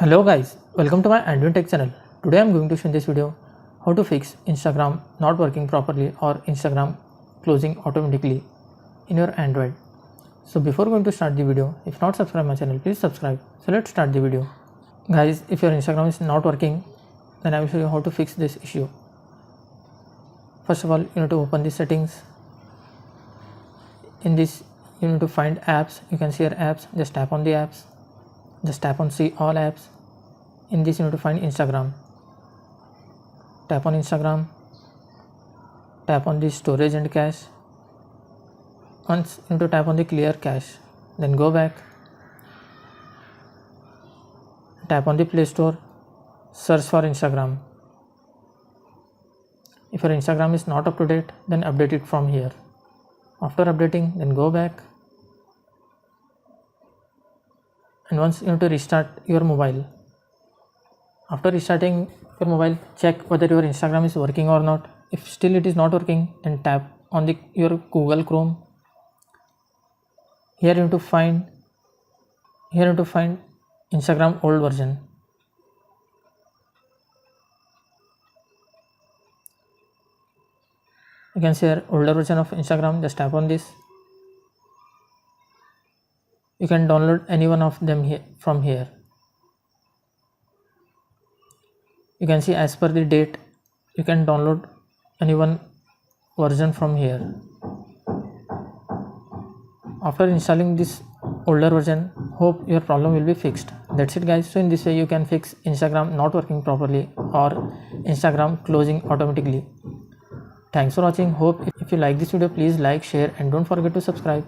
Hello guys, welcome to my Android Tech channel. Today I am going to show in this video how to fix Instagram not working properly or Instagram closing automatically in your Android. So before going to start the video, if not subscribe my channel, please subscribe. So let's start the video. Guys, if your Instagram is not working, then I will show you how to fix this issue. First of all, you need to open the settings. In this, you need to find apps. You can see your apps. Just tap on the apps. Just tap on see all apps. In this you need to find Instagram. Tap on Instagram. Tap on the storage and cache. Once you need to tap on the clear cache. Then go back. Tap on the Play Store. Search for Instagram. If your Instagram is not up to date, then update it from here. After updating, then go back. And once you need to restart your mobile. After restarting your mobile, check whether your Instagram is working or not. If still it is not working, then tap on your Google Chrome. Here you need to find Instagram old version. You can see here older version of Instagram. Just tap on this. You can download any one of them from here. You can see as per the date, you can download any one version from here. After installing this older version, hope your problem will be fixed. That's it guys. So in this way you can fix Instagram not working properly or Instagram closing automatically. Thanks for watching. Hope if you like this video, please like, share and don't forget to subscribe.